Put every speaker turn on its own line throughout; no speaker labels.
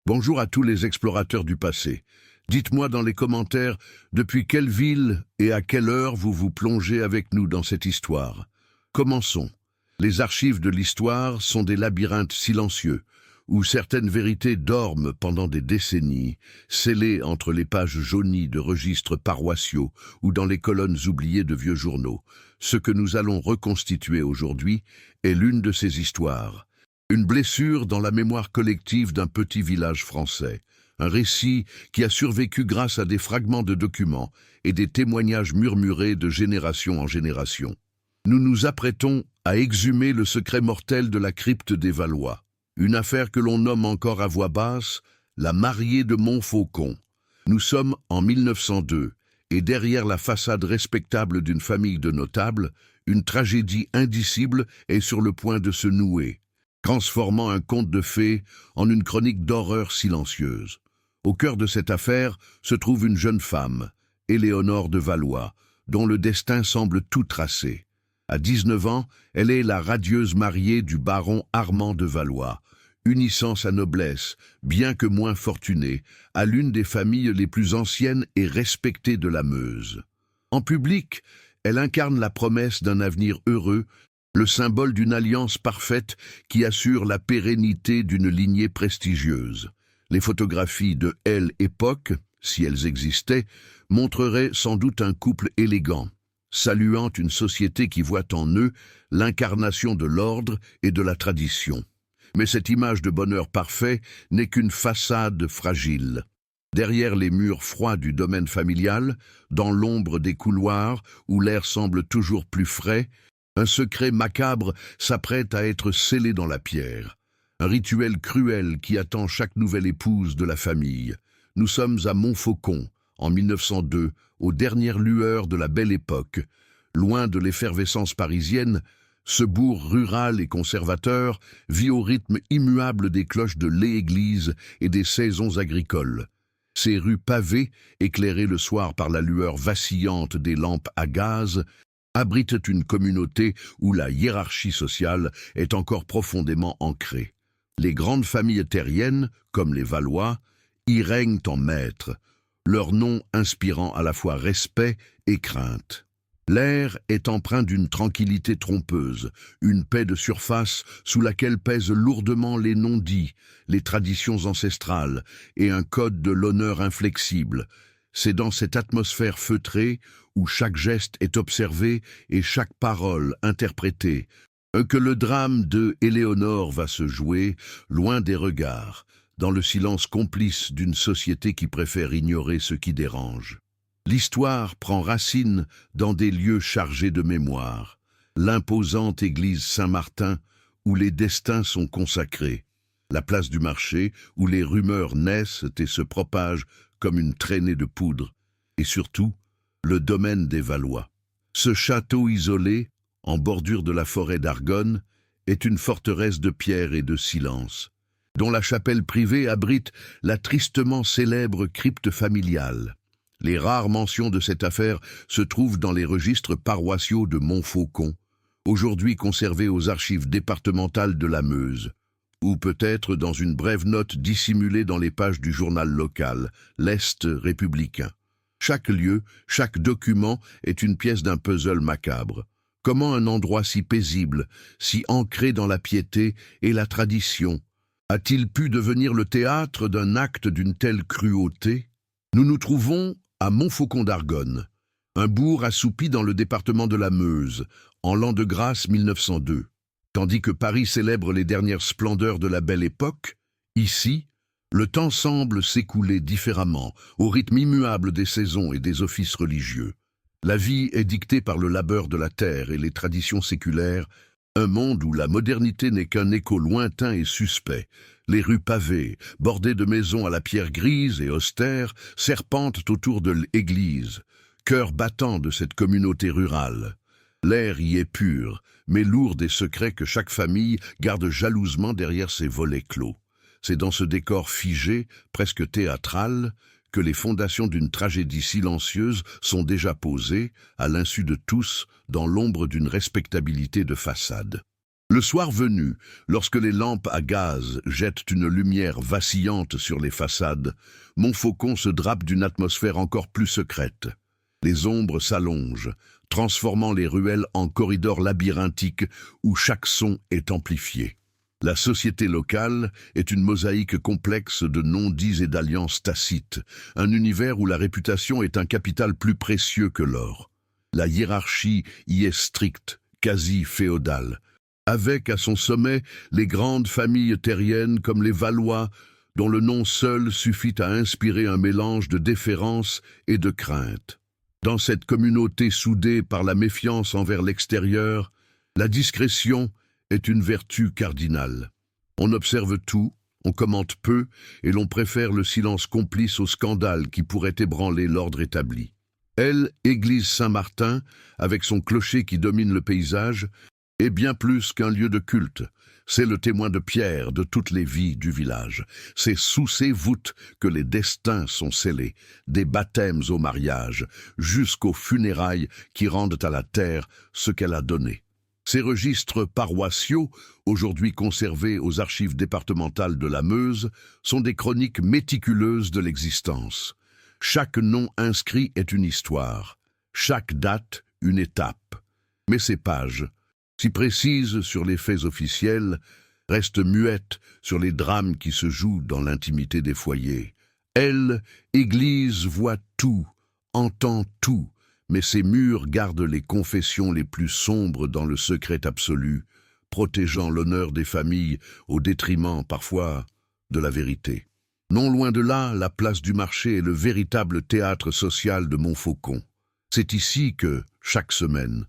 Bonjour à tous les explorateurs du passé. Dites-moi dans les commentaires depuis quelle ville et à quelle heure vous vous plongez avec nous dans cette histoire. Commençons. Les archives de l'histoire sont des labyrinthes silencieux, où certaines vérités dorment pendant des décennies, scellées entre les pages jaunies de registres paroissiaux ou dans les colonnes oubliées de vieux journaux. Ce que nous allons reconstituer aujourd'hui est l'une de ces histoires. Une blessure dans la mémoire collective d'un petit village français. Un récit qui a survécu grâce à des fragments de documents et des témoignages murmurés de génération en génération. Nous nous apprêtons à exhumer le secret mortel de la crypte des Valois. Une affaire que l'on nomme encore à voix basse la mariée de Montfaucon. Nous sommes en 1902 et derrière la façade respectable d'une famille de notables, une tragédie indicible est sur le point de se nouer, transformant un conte de fées en une chronique d'horreur silencieuse. Au cœur de cette affaire se trouve une jeune femme, Éléonore de Valois, dont le destin semble tout tracé. À 19 ans, elle est la radieuse mariée du baron Armand de Valois, unissant sa noblesse, bien que moins fortunée, à l'une des familles les plus anciennes et respectées de la Meuse. En public, elle incarne la promesse d'un avenir heureux, le symbole d'une alliance parfaite qui assure la pérennité d'une lignée prestigieuse. Les photographies de l'époque, si elles existaient, montreraient sans doute un couple élégant, saluant une société qui voit en eux l'incarnation de l'ordre et de la tradition. Mais cette image de bonheur parfait n'est qu'une façade fragile. Derrière les murs froids du domaine familial, dans l'ombre des couloirs où l'air semble toujours plus frais, un secret macabre s'apprête à être scellé dans la pierre. Un rituel cruel qui attend chaque nouvelle épouse de la famille. Nous sommes à Montfaucon, en 1902, aux dernières lueurs de la Belle Époque. Loin de l'effervescence parisienne, ce bourg rural et conservateur vit au rythme immuable des cloches de l'église et des saisons agricoles. Ces rues pavées, éclairées le soir par la lueur vacillante des lampes à gaz, abritent une communauté où la hiérarchie sociale est encore profondément ancrée. Les grandes familles terriennes, comme les Valois, y règnent en maîtres, leur nom inspirant à la fois respect et crainte. L'air est empreint d'une tranquillité trompeuse, une paix de surface sous laquelle pèsent lourdement les non-dits, les traditions ancestrales et un code de l'honneur inflexible. C'est dans cette atmosphère feutrée, où chaque geste est observé et chaque parole interprétée, que le drame de Éléonore va se jouer, loin des regards, dans le silence complice d'une société qui préfère ignorer ce qui dérange. L'histoire prend racine dans des lieux chargés de mémoire, l'imposante église Saint-Martin, où les destins sont consacrés, la place du marché, où les rumeurs naissent et se propagent comme une traînée de poudre, et surtout, le domaine des Valois. Ce château isolé, en bordure de la forêt d'Argonne, est une forteresse de pierre et de silence, dont la chapelle privée abrite la tristement célèbre crypte familiale. Les rares mentions de cette affaire se trouvent dans les registres paroissiaux de Montfaucon, aujourd'hui conservés aux archives départementales de la Meuse, ou peut-être dans une brève note dissimulée dans les pages du journal local, l'Est républicain. Chaque lieu, chaque document est une pièce d'un puzzle macabre. Comment un endroit si paisible, si ancré dans la piété et la tradition, a-t-il pu devenir le théâtre d'un acte d'une telle cruauté? Nous nous trouvons à Montfaucon d'Argonne, un bourg assoupi dans le département de la Meuse, en l'an de grâce 1902. Tandis que Paris célèbre les dernières splendeurs de la Belle Époque, ici, le temps semble s'écouler différemment, au rythme immuable des saisons et des offices religieux. La vie est dictée par le labeur de la terre et les traditions séculaires, un monde où la modernité n'est qu'un écho lointain et suspect. Les rues pavées, bordées de maisons à la pierre grise et austère, serpentent autour de l'église, cœur battant de cette communauté rurale. L'air y est pur, mais lourd des secrets que chaque famille garde jalousement derrière ses volets clos. C'est dans ce décor figé, presque théâtral, que les fondations d'une tragédie silencieuse sont déjà posées, à l'insu de tous, dans l'ombre d'une respectabilité de façade. Le soir venu, lorsque les lampes à gaz jettent une lumière vacillante sur les façades, Montfaucon se drape d'une atmosphère encore plus secrète. Les ombres s'allongent, transformant les ruelles en corridors labyrinthiques où chaque son est amplifié. La société locale est une mosaïque complexe de non-dits et d'alliances tacites, un univers où la réputation est un capital plus précieux que l'or. La hiérarchie y est stricte, quasi féodale, avec à son sommet les grandes familles terriennes comme les Valois, dont le nom seul suffit à inspirer un mélange de déférence et de crainte. Dans cette communauté soudée par la méfiance envers l'extérieur, la discrétion est une vertu cardinale. On observe tout, on commente peu, et l'on préfère le silence complice au scandale qui pourrait ébranler l'ordre établi. Elle, église Saint-Martin, avec son clocher qui domine le paysage, est bien plus qu'un lieu de culte. C'est le témoin de pierre de toutes les vies du village. C'est sous ses voûtes que les destins sont scellés, des baptêmes au mariage, jusqu'aux funérailles qui rendent à la terre ce qu'elle a donné. Ces registres paroissiaux, aujourd'hui conservés aux archives départementales de la Meuse, sont des chroniques méticuleuses de l'existence. Chaque nom inscrit est une histoire, chaque date une étape. Mais ces pages, si précises sur les faits officiels, restent muettes sur les drames qui se jouent dans l'intimité des foyers. Elle, Église, voit tout, entend tout, mais ces murs gardent les confessions les plus sombres dans le secret absolu, protégeant l'honneur des familles au détriment, parfois, de la vérité. Non loin de là, la place du marché est le véritable théâtre social de Montfaucon. C'est ici que, chaque semaine,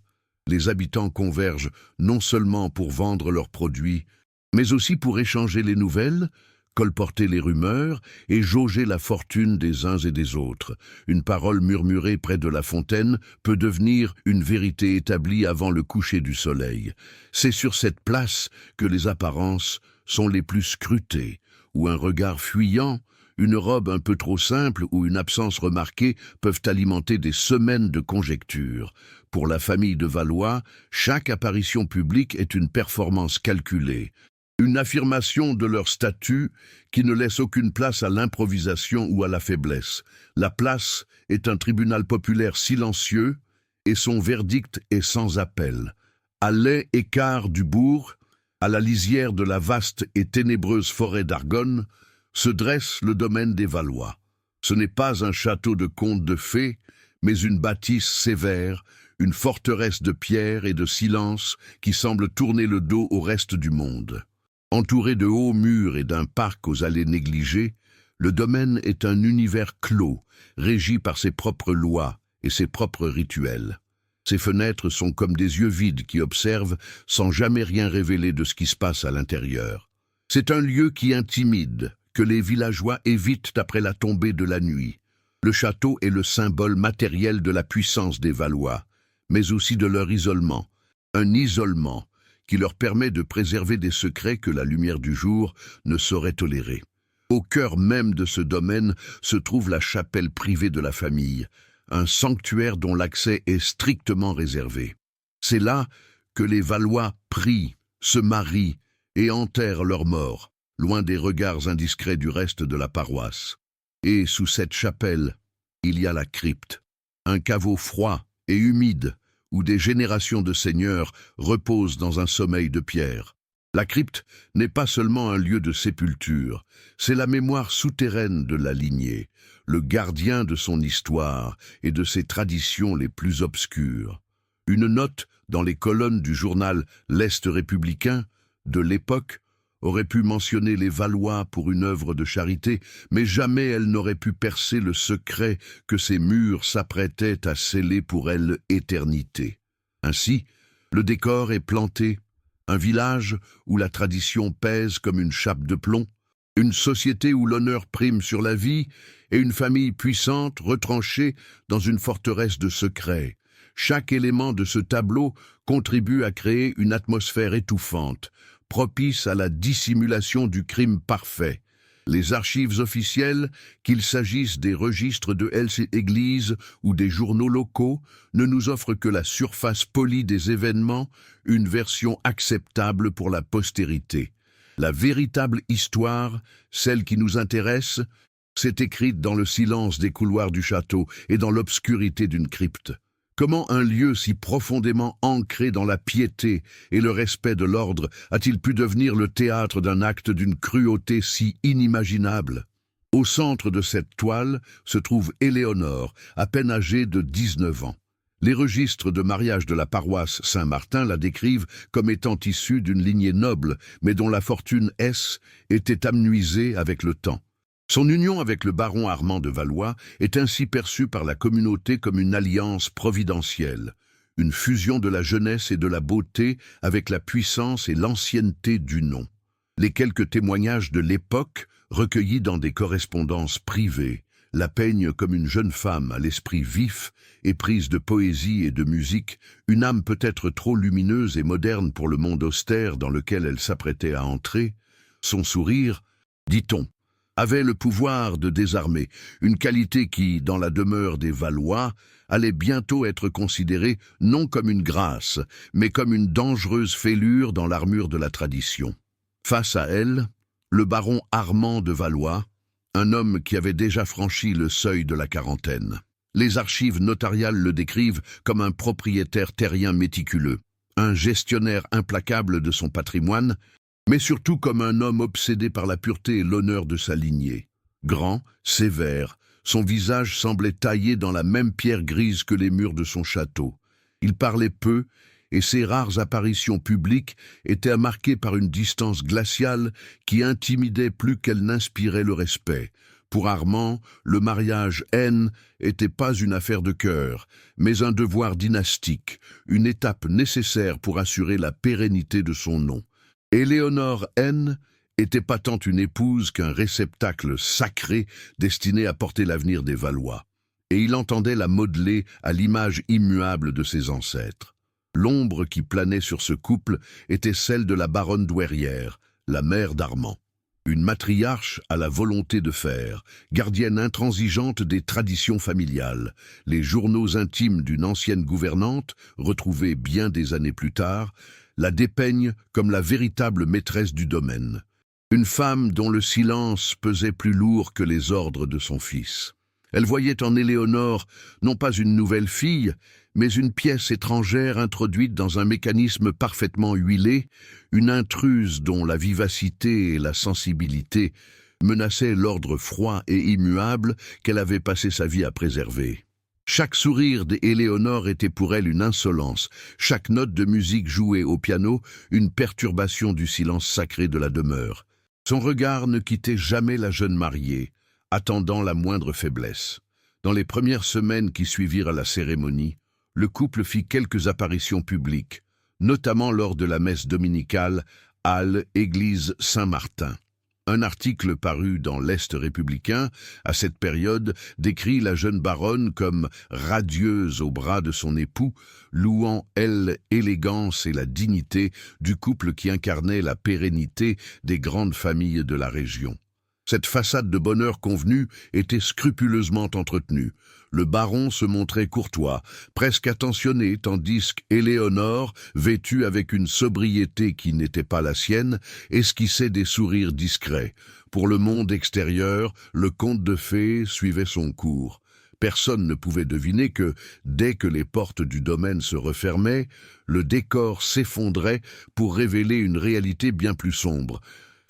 les habitants convergent non seulement pour vendre leurs produits, mais aussi pour échanger les nouvelles, colporter les rumeurs et jauger la fortune des uns et des autres. Une parole murmurée près de la fontaine peut devenir une vérité établie avant le coucher du soleil. C'est sur cette place que les apparences sont les plus scrutées, où un regard fuyant, une robe un peu trop simple ou une absence remarquée peuvent alimenter des semaines de conjectures. Pour la famille de Valois, chaque apparition publique est une performance calculée, une affirmation de leur statut qui ne laisse aucune place à l'improvisation ou à la faiblesse. La place est un tribunal populaire silencieux et son verdict est sans appel. À l'est écart du bourg, à la lisière de la vaste et ténébreuse forêt d'Argonne, se dresse le domaine des Valois. Ce n'est pas un château de contes de fées, mais une bâtisse sévère, une forteresse de pierre et de silence qui semble tourner le dos au reste du monde. Entouré de hauts murs et d'un parc aux allées négligées, le domaine est un univers clos, régi par ses propres lois et ses propres rituels. Ses fenêtres sont comme des yeux vides qui observent sans jamais rien révéler de ce qui se passe à l'intérieur. C'est un lieu qui intimide, que les villageois évitent après la tombée de la nuit. Le château est le symbole matériel de la puissance des Valois, mais aussi de leur isolement. Un isolement qui leur permet de préserver des secrets que la lumière du jour ne saurait tolérer. Au cœur même de ce domaine se trouve la chapelle privée de la famille, un sanctuaire dont l'accès est strictement réservé. C'est là que les Valois prient, se marient et enterrent leurs morts, loin des regards indiscrets du reste de la paroisse. Et sous cette chapelle, il y a la crypte, un caveau froid et humide, où des générations de seigneurs reposent dans un sommeil de pierre. La crypte n'est pas seulement un lieu de sépulture, c'est la mémoire souterraine de la lignée, le gardien de son histoire et de ses traditions les plus obscures. Une note dans les colonnes du journal L'Est républicain de l'époque aurait pu mentionner les Valois pour une œuvre de charité, mais jamais elle n'aurait pu percer le secret que ces murs s'apprêtaient à sceller pour elle éternité. Ainsi, le décor est planté, un village où la tradition pèse comme une chape de plomb, une société où l'honneur prime sur la vie et une famille puissante retranchée dans une forteresse de secrets. Chaque élément de ce tableau contribue à créer une atmosphère étouffante, propice à la dissimulation du crime parfait. Les archives officielles, qu'il s'agisse des registres de Église ou des journaux locaux, ne nous offrent que la surface polie des événements, une version acceptable pour la postérité. La véritable histoire, celle qui nous intéresse, s'est écrite dans le silence des couloirs du château et dans l'obscurité d'une crypte. Comment un lieu si profondément ancré dans la piété et le respect de l'ordre a-t-il pu devenir le théâtre d'un acte d'une cruauté si inimaginable? Au centre de cette toile se trouve Éléonore, à peine âgée de 19 ans. Les registres de mariage de la paroisse Saint-Martin la décrivent comme étant issue d'une lignée noble, mais dont la fortune était amenuisée avec le temps. Son union avec le baron Armand de Valois est ainsi perçue par la communauté comme une alliance providentielle, une fusion de la jeunesse et de la beauté avec la puissance et l'ancienneté du nom. Les quelques témoignages de l'époque, recueillis dans des correspondances privées, la peignent comme une jeune femme à l'esprit vif, éprise de poésie et de musique, une âme peut-être trop lumineuse et moderne pour le monde austère dans lequel elle s'apprêtait à entrer. Son sourire, dit-on, avait le pouvoir de désarmer, une qualité qui, dans la demeure des Valois, allait bientôt être considérée non comme une grâce, mais comme une dangereuse fêlure dans l'armure de la tradition. Face à elle, le baron Armand de Valois, un homme qui avait déjà franchi le seuil de la quarantaine. Les archives notariales le décrivent comme un propriétaire terrien méticuleux, un gestionnaire implacable de son patrimoine, mais surtout comme un homme obsédé par la pureté et l'honneur de sa lignée. Grand, sévère, son visage semblait taillé dans la même pierre grise que les murs de son château. Il parlait peu, et ses rares apparitions publiques étaient marquées par une distance glaciale qui intimidait plus qu'elle n'inspirait le respect. Pour Armand, le mariage N n'était pas une affaire de cœur, mais un devoir dynastique, une étape nécessaire pour assurer la pérennité de son nom. Éléonore N était pas tant une épouse qu'un réceptacle sacré destiné à porter l'avenir des Valois, et il entendait la modeler à l'image immuable de ses ancêtres. L'ombre qui planait sur ce couple était celle de la baronne douairière, la mère d'Armand. Une matriarche à la volonté de faire, gardienne intransigeante des traditions familiales. Les journaux intimes d'une ancienne gouvernante, retrouvés bien des années plus tard, la dépeignent comme la véritable maîtresse du domaine. Une femme dont le silence pesait plus lourd que les ordres de son fils. Elle voyait en Éléonore non pas une nouvelle fille, mais une pièce étrangère introduite dans un mécanisme parfaitement huilé, une intruse dont la vivacité et la sensibilité menaçaient l'ordre froid et immuable qu'elle avait passé sa vie à préserver. Chaque sourire d'Éléonore était pour elle une insolence, chaque note de musique jouée au piano une perturbation du silence sacré de la demeure. Son regard ne quittait jamais la jeune mariée, attendant la moindre faiblesse. Dans les premières semaines qui suivirent la cérémonie, le couple fit quelques apparitions publiques, notamment lors de la messe dominicale à l'église Saint-Martin. Un article paru dans l'Est républicain, à cette période, décrit la jeune baronne comme radieuse au bras de son époux, louant, elle, l'élégance et la dignité du couple qui incarnait la pérennité des grandes familles de la région. Cette façade de bonheur convenue était scrupuleusement entretenue. Le baron se montrait courtois, presque attentionné, tandis qu'Éléonore, vêtue avec une sobriété qui n'était pas la sienne, esquissait des sourires discrets. Pour le monde extérieur, le conte de fées suivait son cours. Personne ne pouvait deviner que, dès que les portes du domaine se refermaient, le décor s'effondrait pour révéler une réalité bien plus sombre.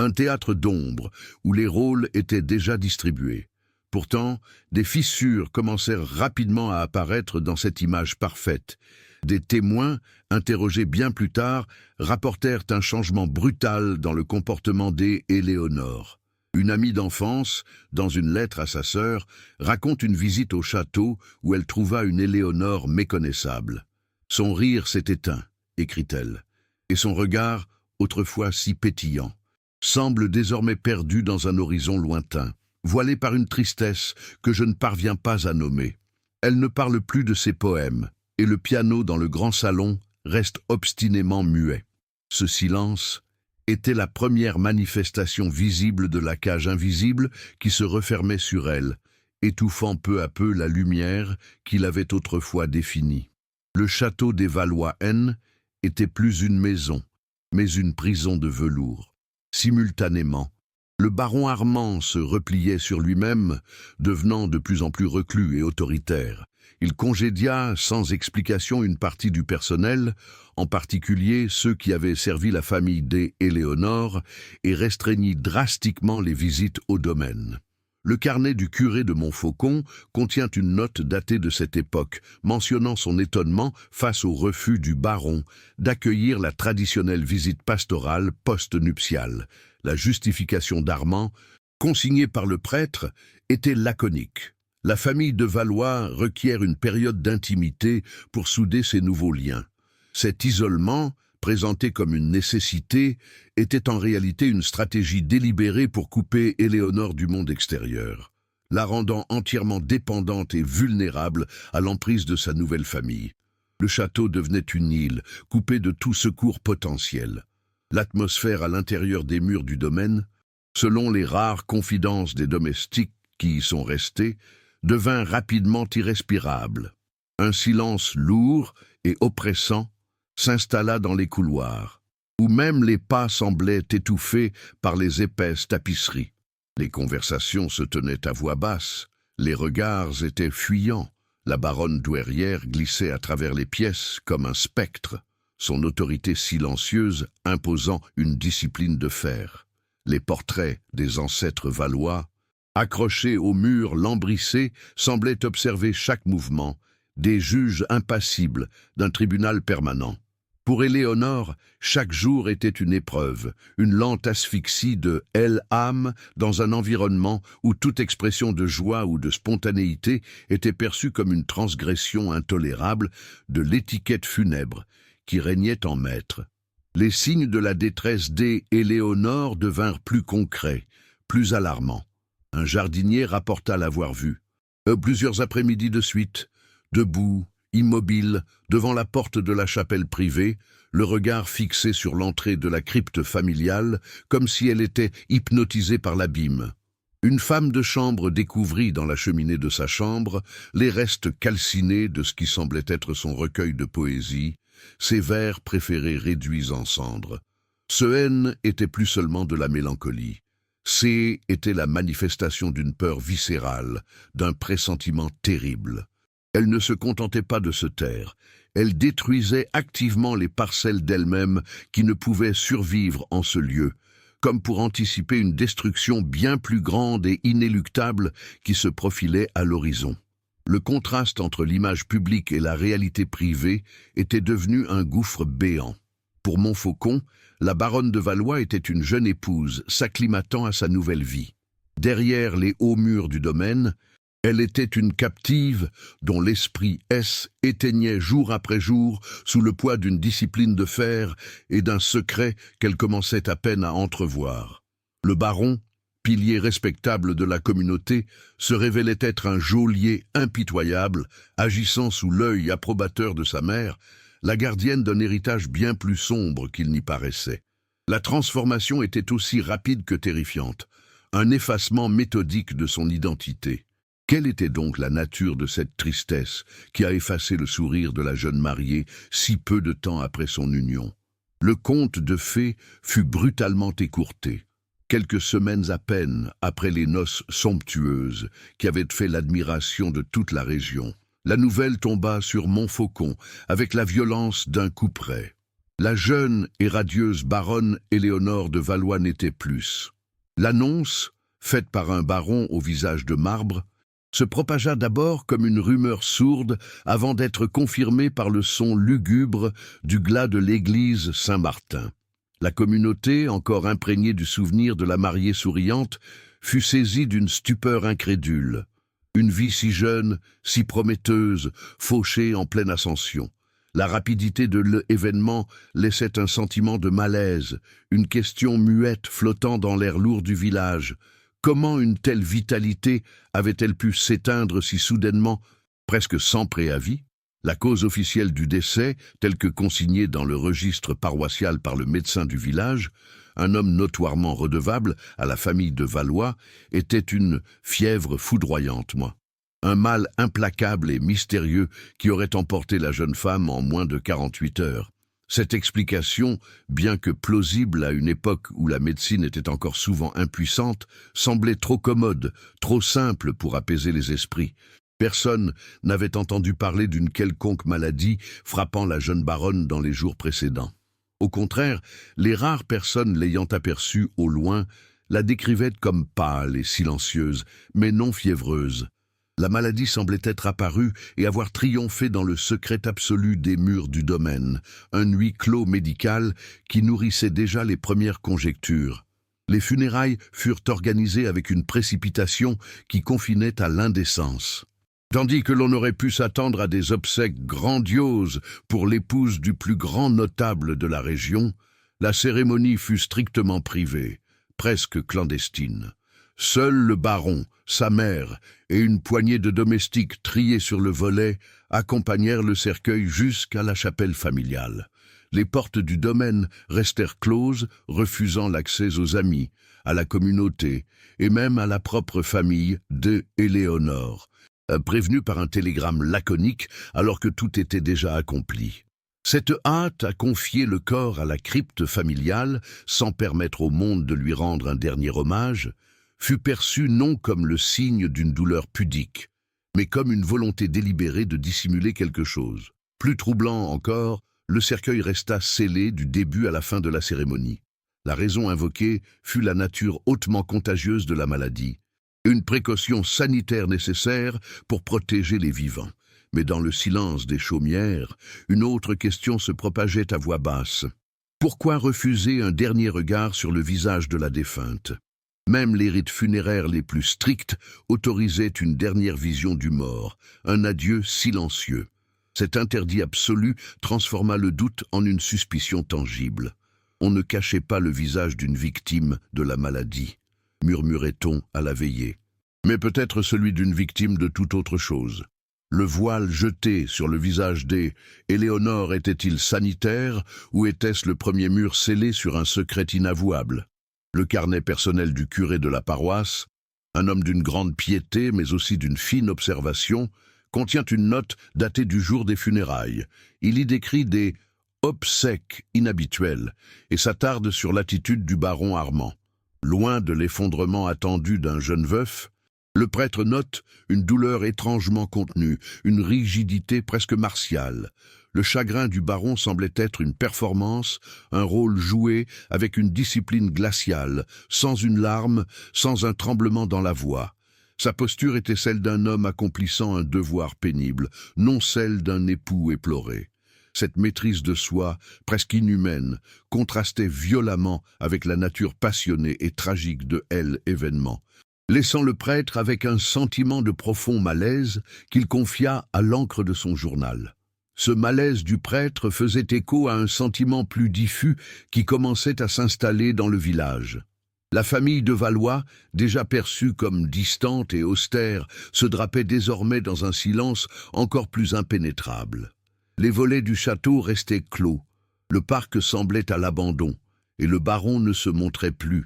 Un théâtre d'ombre, où les rôles étaient déjà distribués. Pourtant, des fissures commencèrent rapidement à apparaître dans cette image parfaite. Des témoins, interrogés bien plus tard, rapportèrent un changement brutal dans le comportement d'Éléonore. Une amie d'enfance, dans une lettre à sa sœur, raconte une visite au château où elle trouva une Éléonore méconnaissable. « Son rire s'est éteint », écrit-elle, « et son regard, autrefois si pétillant, semble désormais perdu dans un horizon lointain, voilé par une tristesse que je ne parviens pas à nommer. Elle ne parle plus de ses poèmes, et le piano dans le grand salon reste obstinément muet. Ce silence était la première manifestation visible de la cage invisible qui se refermait sur elle, étouffant peu à peu la lumière qu'il avait autrefois définie. Le château des Valois-N était plus une maison, mais une prison de velours. Simultanément, le baron Armand se repliait sur lui-même, devenant de plus en plus reclus et autoritaire. Il congédia sans explication une partie du personnel, en particulier ceux qui avaient servi la famille d'Éléonore, et restreignit drastiquement les visites au domaine. Le carnet du curé de Montfaucon contient une note datée de cette époque, mentionnant son étonnement face au refus du baron d'accueillir la traditionnelle visite pastorale post-nuptiale. La justification d'Armand, consignée par le prêtre, était laconique. La famille de Valois requiert une période d'intimité pour souder ces nouveaux liens. Cet isolement, présenté comme une nécessité, était en réalité une stratégie délibérée pour couper Éléonore du monde extérieur, la rendant entièrement dépendante et vulnérable à l'emprise de sa nouvelle famille. Le château devenait une île, coupée de tout secours potentiel. L'atmosphère à l'intérieur des murs du domaine, selon les rares confidences des domestiques qui y sont restés, devint rapidement irrespirable. Un silence lourd et oppressant s'installa dans les couloirs, où même les pas semblaient étouffés par les épaisses tapisseries. Les conversations se tenaient à voix basse, les regards étaient fuyants. La baronne douairière glissait à travers les pièces comme un spectre, son autorité silencieuse imposant une discipline de fer. Les portraits des ancêtres valois, accrochés au mur lambrissé, semblaient observer chaque mouvement, des juges impassibles d'un tribunal permanent. Pour Éléonore, chaque jour était une épreuve, une lente asphyxie de âme dans un environnement où toute expression de joie ou de spontanéité était perçue comme une transgression intolérable de l'étiquette funèbre qui régnait en maître. Les signes de la détresse d'Éléonore devinrent plus concrets, plus alarmants. Un jardinier rapporta l'avoir vue. Plusieurs après-midi de suite, debout, immobile, devant la porte de la chapelle privée, le regard fixé sur l'entrée de la crypte familiale, comme si elle était hypnotisée par l'abîme. Une femme de chambre découvrit dans la cheminée de sa chambre les restes calcinés de ce qui semblait être son recueil de poésie, ses vers préférés réduits en cendres. Ce N était plus seulement de la mélancolie. C était la manifestation d'une peur viscérale, d'un pressentiment terrible. Elle ne se contentait pas de se taire, elle détruisait activement les parcelles d'elle-même qui ne pouvaient survivre en ce lieu, comme pour anticiper une destruction bien plus grande et inéluctable qui se profilait à l'horizon. Le contraste entre l'image publique et la réalité privée était devenu un gouffre béant. Pour Montfaucon, la baronne de Valois était une jeune épouse s'acclimatant à sa nouvelle vie. Derrière les hauts murs du domaine, elle était une captive dont l'esprit éteignait jour après jour sous le poids d'une discipline de fer et d'un secret qu'elle commençait à peine à entrevoir. Le baron, pilier respectable de la communauté, se révélait être un geôlier impitoyable, agissant sous l'œil approbateur de sa mère, la gardienne d'un héritage bien plus sombre qu'il n'y paraissait. La transformation était aussi rapide que terrifiante, un effacement méthodique de son identité. Quelle était donc la nature de cette tristesse qui a effacé le sourire de la jeune mariée si peu de temps après son union? Le conte de fées fut brutalement écourté. Quelques semaines à peine après les noces somptueuses qui avaient fait l'admiration de toute la région, la nouvelle tomba sur Montfaucon avec la violence d'un coup près. La jeune et radieuse baronne Éléonore de Valois n'était plus. L'annonce, faite par un baron au visage de marbre, se propagea d'abord comme une rumeur sourde avant d'être confirmée par le son lugubre du glas de l'église Saint-Martin. La communauté, encore imprégnée du souvenir de la mariée souriante, fut saisie d'une stupeur incrédule. Une vie si jeune, si prometteuse, fauchée en pleine ascension. La rapidité de l'événement laissait un sentiment de malaise, une question muette flottant dans l'air lourd du village. Comment une telle vitalité avait-elle pu s'éteindre si soudainement, presque sans préavis? La cause officielle du décès, telle que consignée dans le registre paroissial par le médecin du village, un homme notoirement redevable à la famille de Valois, était une fièvre foudroyante, moi. Un mal implacable et mystérieux qui aurait emporté la jeune femme en moins de 48 heures. Cette explication, bien que plausible à une époque où la médecine était encore souvent impuissante, semblait trop commode, trop simple pour apaiser les esprits. Personne n'avait entendu parler d'une quelconque maladie frappant la jeune baronne dans les jours précédents. Au contraire, les rares personnes l'ayant aperçue au loin la décrivaient comme pâle et silencieuse, mais non fiévreuse. La maladie semblait être apparue et avoir triomphé dans le secret absolu des murs du domaine, un huis clos médical qui nourrissait déjà les premières conjectures. Les funérailles furent organisées avec une précipitation qui confinait à l'indécence. Tandis que l'on aurait pu s'attendre à des obsèques grandioses pour l'épouse du plus grand notable de la région, la cérémonie fut strictement privée, presque clandestine. Seul le baron, sa mère et une poignée de domestiques triés sur le volet accompagnèrent le cercueil jusqu'à la chapelle familiale. Les portes du domaine restèrent closes, refusant l'accès aux amis, à la communauté et même à la propre famille de Éléonore, prévenue par un télégramme laconique alors que tout était déjà accompli. Cette hâte à confier le corps à la crypte familiale, sans permettre au monde de lui rendre un dernier hommage, fut perçue non comme le signe d'une douleur pudique, mais comme une volonté délibérée de dissimuler quelque chose. Plus troublant encore, le cercueil resta scellé du début à la fin de la cérémonie. La raison invoquée fut la nature hautement contagieuse de la maladie, une précaution sanitaire nécessaire pour protéger les vivants. Mais dans le silence des chaumières, une autre question se propageait à voix basse. Pourquoi refuser un dernier regard sur le visage de la défunte ? Même les rites funéraires les plus stricts autorisaient une dernière vision du mort, un adieu silencieux. Cet interdit absolu transforma le doute en une suspicion tangible. On ne cachait pas le visage d'une victime de la maladie, murmurait-on à la veillée, mais peut-être celui d'une victime de toute autre chose. Le voile jeté sur le visage d'Éléonore était-il sanitaire ou était-ce le premier mur scellé sur un secret inavouable ? Le carnet personnel du curé de la paroisse, un homme d'une grande piété mais aussi d'une fine observation, contient une note datée du jour des funérailles. Il y décrit des obsèques inhabituelles et s'attarde sur l'attitude du baron Armand. Loin de l'effondrement attendu d'un jeune veuf, le prêtre note une douleur étrangement contenue, une rigidité presque martiale. Le chagrin du baron semblait être une performance, un rôle joué avec une discipline glaciale, sans une larme, sans un tremblement dans la voix. Sa posture était celle d'un homme accomplissant un devoir pénible, non celle d'un époux éploré. Cette maîtrise de soi, presque inhumaine, contrastait violemment avec la nature passionnée et tragique de l'événement, laissant le prêtre avec un sentiment de profond malaise qu'il confia à l'encre de son journal. Ce malaise du prêtre faisait écho à un sentiment plus diffus qui commençait à s'installer dans le village. La famille de Valois, déjà perçue comme distante et austère, se drapait désormais dans un silence encore plus impénétrable. Les volets du château restaient clos, le parc semblait à l'abandon, et le baron ne se montrait plus,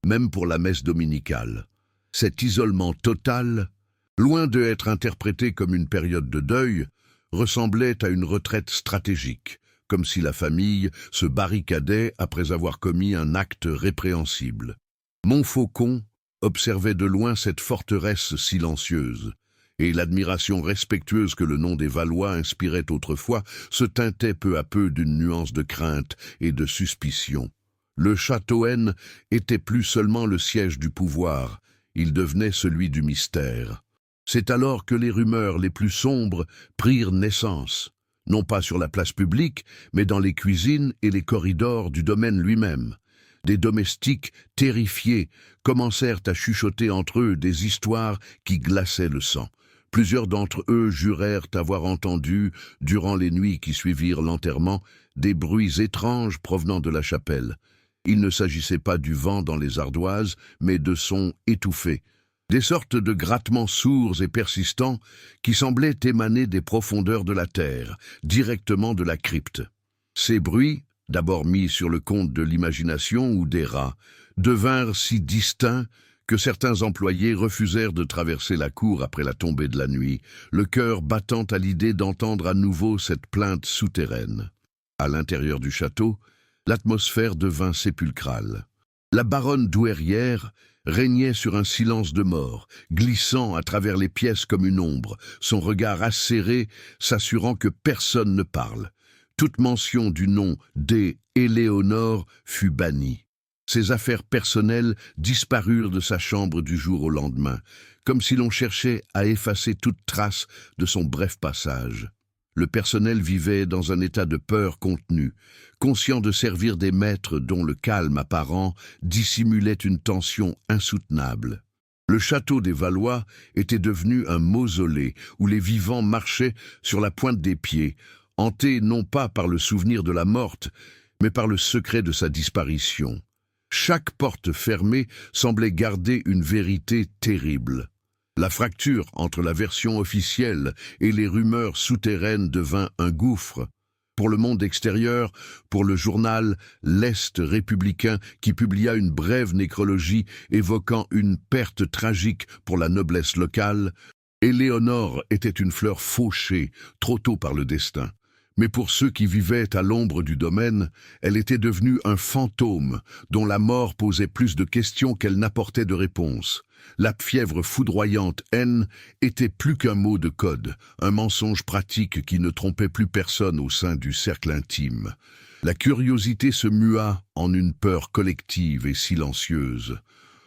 même pour la messe dominicale. Cet isolement total, loin d'être interprété comme une période de deuil, ressemblait à une retraite stratégique, comme si la famille se barricadait après avoir commis un acte répréhensible. Montfaucon observait de loin cette forteresse silencieuse, et l'admiration respectueuse que le nom des Valois inspirait autrefois se teintait peu à peu d'une nuance de crainte et de suspicion. Le Châteauen était plus seulement le siège du pouvoir, il devenait celui du mystère. C'est alors que les rumeurs les plus sombres prirent naissance, non pas sur la place publique, mais dans les cuisines et les corridors du domaine lui-même. Des domestiques, terrifiés, commencèrent à chuchoter entre eux des histoires qui glaçaient le sang. Plusieurs d'entre eux jurèrent avoir entendu, durant les nuits qui suivirent l'enterrement, des bruits étranges provenant de la chapelle. Il ne s'agissait pas du vent dans les ardoises, mais de sons étouffés, des sortes de grattements sourds et persistants qui semblaient émaner des profondeurs de la terre, directement de la crypte. Ces bruits, d'abord mis sur le compte de l'imagination ou des rats, devinrent si distincts que certains employés refusèrent de traverser la cour après la tombée de la nuit, le cœur battant à l'idée d'entendre à nouveau cette plainte souterraine. À l'intérieur du château, l'atmosphère devint sépulcrale. La baronne douairière régnait sur un silence de mort, glissant à travers les pièces comme une ombre, son regard acéré s'assurant que personne ne parle. Toute mention du nom d'Éléonore fut bannie. Ses affaires personnelles disparurent de sa chambre du jour au lendemain, comme si l'on cherchait à effacer toute trace de son bref passage. Le personnel vivait dans un état de peur contenue, conscient de servir des maîtres dont le calme apparent dissimulait une tension insoutenable. Le château des Valois était devenu un mausolée où les vivants marchaient sur la pointe des pieds, hantés non pas par le souvenir de la morte, mais par le secret de sa disparition. Chaque porte fermée semblait garder une vérité terrible. La fracture entre la version officielle et les rumeurs souterraines devint un gouffre. Pour le monde extérieur, pour le journal L'Est républicain qui publia une brève nécrologie évoquant une perte tragique pour la noblesse locale, Éléonore était une fleur fauchée trop tôt par le destin. Mais pour ceux qui vivaient à l'ombre du domaine, elle était devenue un fantôme dont la mort posait plus de questions qu'elle n'apportait de réponses. La fièvre foudroyante haine était plus qu'un mot de code, un mensonge pratique qui ne trompait plus personne au sein du cercle intime. La curiosité se mua en une peur collective et silencieuse.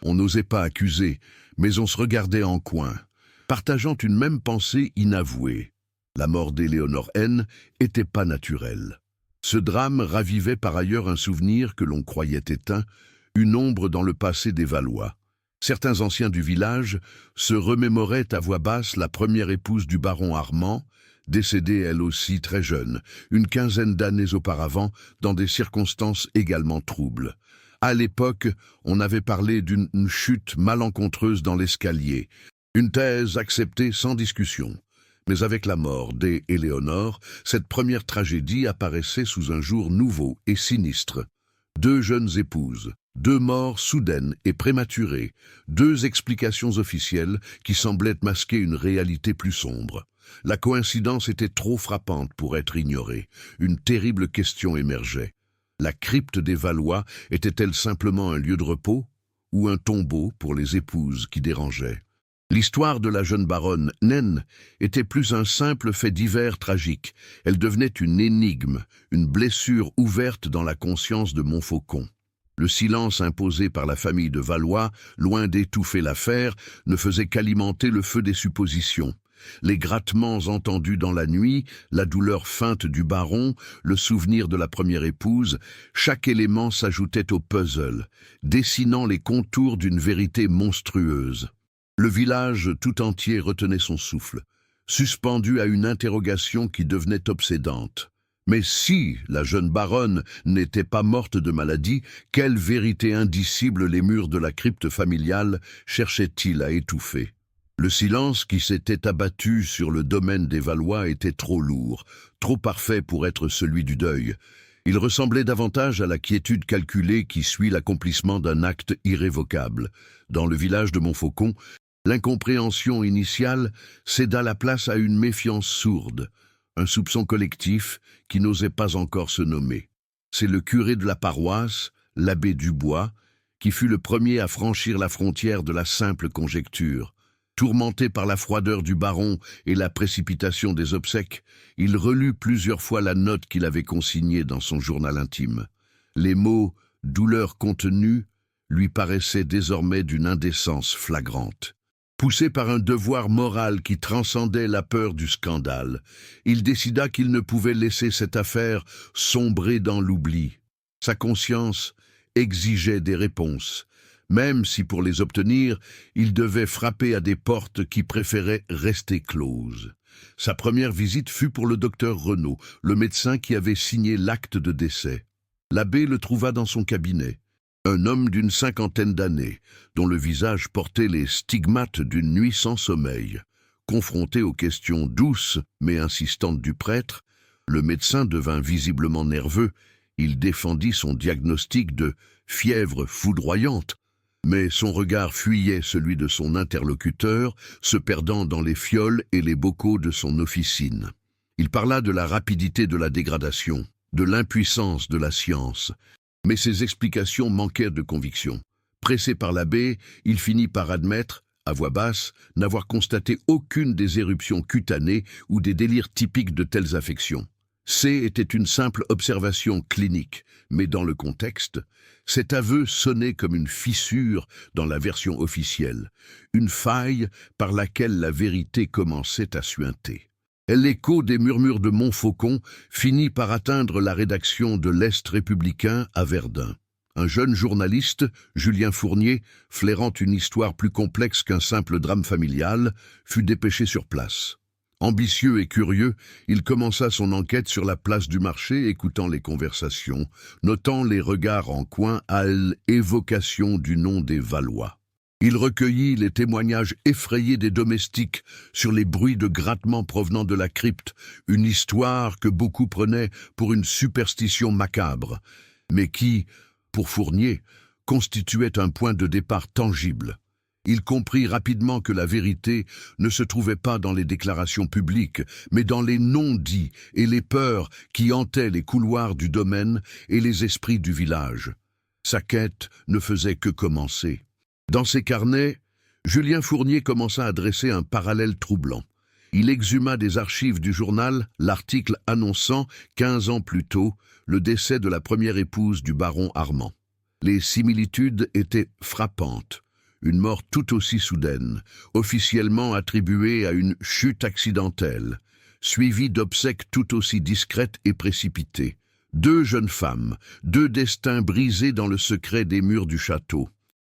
On n'osait pas accuser, mais on se regardait en coin, partageant une même pensée inavouée. La mort d'Éléonore N était pas naturelle. Ce drame ravivait par ailleurs un souvenir que l'on croyait éteint, une ombre dans le passé des Valois. Certains anciens du village se remémoraient à voix basse la première épouse du baron Armand, décédée elle aussi très jeune, une quinzaine d'années auparavant, dans des circonstances également troubles. À l'époque, on avait parlé d'une chute malencontreuse dans l'escalier, une thèse acceptée sans discussion. Mais avec la mort d'Éléonore, cette première tragédie apparaissait sous un jour nouveau et sinistre. 2 jeunes épouses, 2 morts soudaines et prématurées, 2 explications officielles qui semblaient masquer une réalité plus sombre. La coïncidence était trop frappante pour être ignorée. Une terrible question émergeait. La crypte des Valois était-elle simplement un lieu de repos ou un tombeau pour les épouses qui dérangeaient? L'histoire de la jeune baronne naine était plus un simple fait divers tragique. Elle devenait une énigme, une blessure ouverte dans la conscience de Montfaucon. Le silence imposé par la famille de Valois, loin d'étouffer l'affaire, ne faisait qu'alimenter le feu des suppositions. Les grattements entendus dans la nuit, la douleur feinte du baron, le souvenir de la première épouse, chaque élément s'ajoutait au puzzle, dessinant les contours d'une vérité monstrueuse. Le village tout entier retenait son souffle, suspendu à une interrogation qui devenait obsédante. Mais si la jeune baronne n'était pas morte de maladie, quelle vérité indicible les murs de la crypte familiale cherchaient-ils à étouffer? Le silence qui s'était abattu sur le domaine des Valois était trop lourd, trop parfait pour être celui du deuil. Il ressemblait davantage à la quiétude calculée qui suit l'accomplissement d'un acte irrévocable. Dans le village de Montfaucon, l'incompréhension initiale céda la place à une méfiance sourde, un soupçon collectif qui n'osait pas encore se nommer. C'est le curé de la paroisse, l'abbé Dubois, qui fut le premier à franchir la frontière de la simple conjecture. Tourmenté par la froideur du baron et la précipitation des obsèques, il relut plusieurs fois la note qu'il avait consignée dans son journal intime. Les mots « douleur contenue » lui paraissaient désormais d'une indécence flagrante. Poussé par un devoir moral qui transcendait la peur du scandale, il décida qu'il ne pouvait laisser cette affaire sombrer dans l'oubli. Sa conscience exigeait des réponses, même si pour les obtenir, il devait frapper à des portes qui préféraient rester closes. Sa première visite fut pour le docteur Renaud, le médecin qui avait signé l'acte de décès. L'abbé le trouva dans son cabinet. Un homme d'une 50aine d'années, dont le visage portait les stigmates d'une nuit sans sommeil. Confronté aux questions douces mais insistantes du prêtre, le médecin devint visiblement nerveux. Il défendit son diagnostic de fièvre foudroyante, mais son regard fuyait celui de son interlocuteur, se perdant dans les fioles et les bocaux de son officine. Il parla de la rapidité de la dégradation, de l'impuissance de la science, mais ses explications manquèrent de conviction. Pressé par l'abbé, il finit par admettre, à voix basse, n'avoir constaté aucune des éruptions cutanées ou des délires typiques de telles affections. C était une simple observation clinique, mais dans le contexte, cet aveu sonnait comme une fissure dans la version officielle, une faille par laquelle la vérité commençait à suinter. L'écho des murmures de Montfaucon finit par atteindre la rédaction de l'Est républicain à Verdun. Un jeune journaliste, Julien Fournier, flairant une histoire plus complexe qu'un simple drame familial, fut dépêché sur place. Ambitieux et curieux, il commença son enquête sur la place du marché, écoutant les conversations, notant les regards en coin à l'évocation du nom des Valois. Il recueillit les témoignages effrayés des domestiques sur les bruits de grattement provenant de la crypte, une histoire que beaucoup prenaient pour une superstition macabre, mais qui, pour Fournier, constituait un point de départ tangible. Il comprit rapidement que la vérité ne se trouvait pas dans les déclarations publiques, mais dans les non-dits et les peurs qui hantaient les couloirs du domaine et les esprits du village. Sa quête ne faisait que commencer. Dans ses carnets, Julien Fournier commença à dresser un parallèle troublant. Il exhuma des archives du journal l'article annonçant, 15 ans plus tôt, le décès de la première épouse du baron Armand. Les similitudes étaient frappantes. Une mort tout aussi soudaine, officiellement attribuée à une chute accidentelle, suivie d'obsèques tout aussi discrètes et précipitées. 2 jeunes femmes, 2 destins brisés dans le secret des murs du château.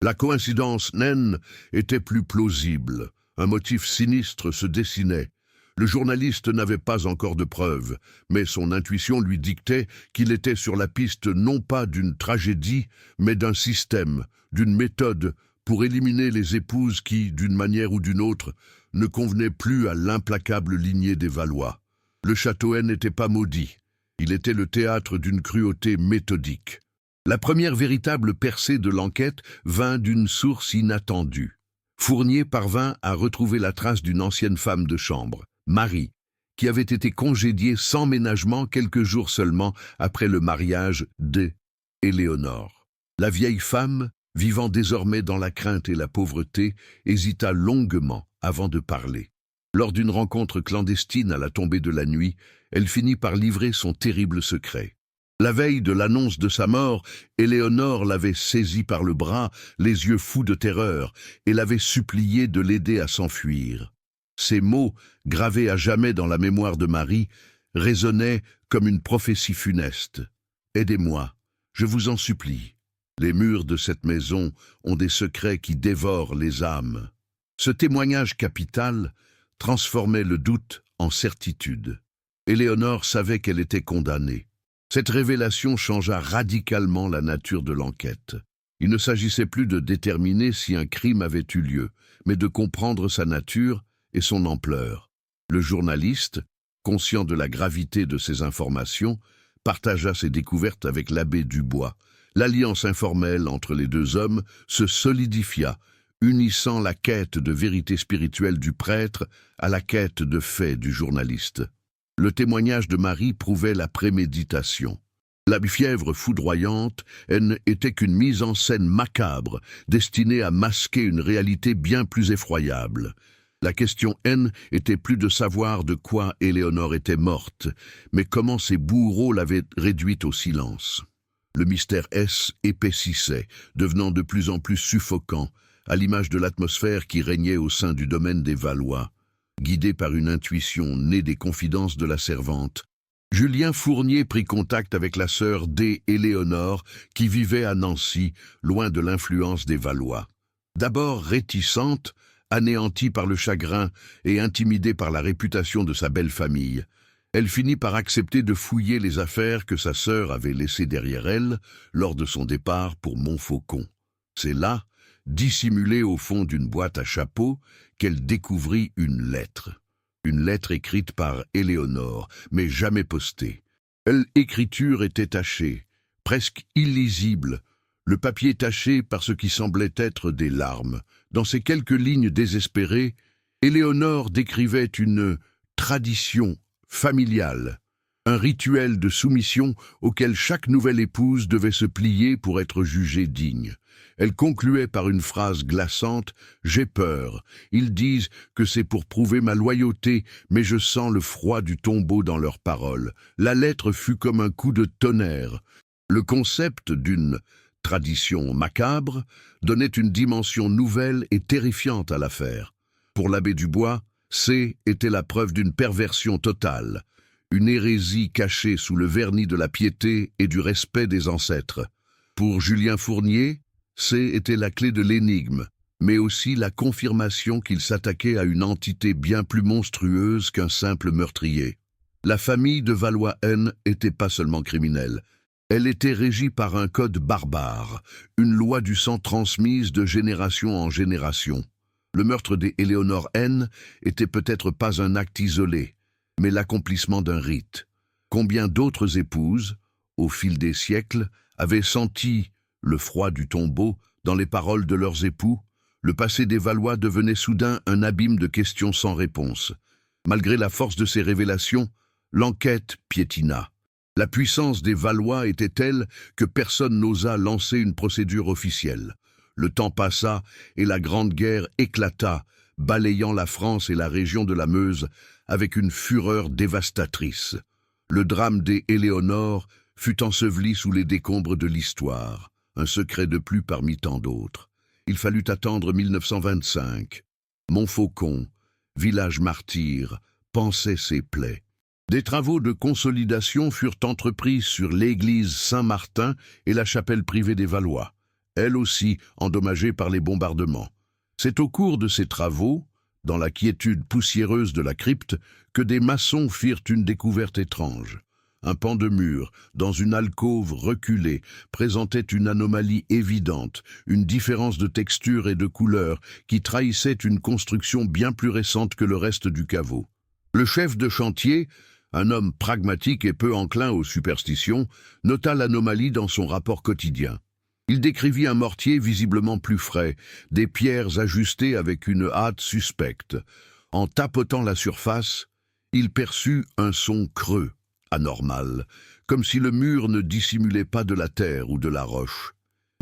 La coïncidence naine était plus plausible. Un motif sinistre se dessinait. Le journaliste n'avait pas encore de preuves, mais son intuition lui dictait qu'il était sur la piste non pas d'une tragédie, mais d'un système, d'une méthode, pour éliminer les épouses qui, d'une manière ou d'une autre, ne convenaient plus à l'implacable lignée des Valois. Le château n'était pas maudit. Il était le théâtre d'une cruauté méthodique. La première véritable percée de l'enquête vint d'une source inattendue. Fournier parvint à retrouver la trace d'une ancienne femme de chambre, Marie, qui avait été congédiée sans ménagement quelques jours seulement après le mariage d'Éléonore. La vieille femme, vivant désormais dans la crainte et la pauvreté, hésita longuement avant de parler. Lors d'une rencontre clandestine à la tombée de la nuit, elle finit par livrer son terrible secret. La veille de l'annonce de sa mort, Éléonore l'avait saisie par le bras, les yeux fous de terreur, et l'avait supplié de l'aider à s'enfuir. Ces mots, gravés à jamais dans la mémoire de Marie, résonnaient comme une prophétie funeste. « Aidez-moi, je vous en supplie. Les murs de cette maison ont des secrets qui dévorent les âmes. » Ce témoignage capital transformait le doute en certitude. Éléonore savait qu'elle était condamnée. Cette révélation changea radicalement la nature de l'enquête. Il ne s'agissait plus de déterminer si un crime avait eu lieu, mais de comprendre sa nature et son ampleur. Le journaliste, conscient de la gravité de ces informations, partagea ses découvertes avec l'abbé Dubois. L'alliance informelle entre les 2 hommes se solidifia, unissant la quête de vérité spirituelle du prêtre à la quête de faits du journaliste. Le témoignage de Marie prouvait la préméditation. La fièvre foudroyante n'était qu'une mise en scène macabre, destinée à masquer une réalité bien plus effroyable. La question était plus de savoir de quoi Éléonore était morte, mais comment ses bourreaux l'avaient réduite au silence. Le mystère épaississait, devenant de plus en plus suffocant, à l'image de l'atmosphère qui régnait au sein du domaine des Valois. Guidé par une intuition née des confidences de la servante, Julien Fournier prit contact avec la sœur d'Éléonore, qui vivait à Nancy, loin de l'influence des Valois. D'abord réticente, anéantie par le chagrin et intimidée par la réputation de sa belle famille, elle finit par accepter de fouiller les affaires que sa sœur avait laissées derrière elle lors de son départ pour Montfaucon. C'est là, dissimulée au fond d'une boîte à chapeau, qu'elle découvrit une lettre. Une lettre écrite par Éléonore, mais jamais postée. L'écriture était tachée, presque illisible, le papier taché par ce qui semblait être des larmes. Dans ces quelques lignes désespérées, Éléonore décrivait une tradition familiale, un rituel de soumission auquel chaque nouvelle épouse devait se plier pour être jugée digne. Elle concluait par une phrase glaçante: « J'ai peur. Ils disent que c'est pour prouver ma loyauté, mais je sens le froid du tombeau dans leurs paroles. » La lettre fut comme un coup de tonnerre. Le concept d'une tradition macabre donnait une dimension nouvelle et terrifiante à l'affaire. Pour l'abbé Dubois, C était la preuve d'une perversion totale, une hérésie cachée sous le vernis de la piété et du respect des ancêtres. Pour Julien Fournier, C était la clé de l'énigme, mais aussi la confirmation qu'il s'attaquait à une entité bien plus monstrueuse qu'un simple meurtrier. La famille de Valois-N n'était pas seulement criminelle, elle était régie par un code barbare, une loi du sang transmise de génération en génération. Le meurtre des Éléonore N était peut-être pas un acte isolé, mais l'accomplissement d'un rite. Combien d'autres épouses, au fil des siècles, avaient senti le froid du tombeau dans les paroles de leurs époux? Le passé des Valois devenait soudain un abîme de questions sans réponse. Malgré la force de ces révélations, l'enquête piétina. La puissance des Valois était telle que personne n'osa lancer une procédure officielle. Le temps passa et la Grande Guerre éclata, balayant la France et la région de la Meuse avec une fureur dévastatrice. Le drame des Éléonore fut enseveli sous les décombres de l'histoire, un secret de plus parmi tant d'autres. Il fallut attendre 1925. Montfaucon, village martyr, pansait ses plaies. Des travaux de consolidation furent entrepris sur l'église Saint-Martin et la chapelle privée des Valois, elle aussi endommagée par les bombardements. C'est au cours de ces travaux, dans la quiétude poussiéreuse de la crypte, que des maçons firent une découverte étrange. Un pan de mur, dans une alcôve reculée, présentait une anomalie évidente, une différence de texture et de couleur qui trahissait une construction bien plus récente que le reste du caveau. Le chef de chantier, un homme pragmatique et peu enclin aux superstitions, nota l'anomalie dans son rapport quotidien. Il décrivit un mortier visiblement plus frais, des pierres ajustées avec une hâte suspecte. En tapotant la surface, il perçut un son creux, anormal, comme si le mur ne dissimulait pas de la terre ou de la roche,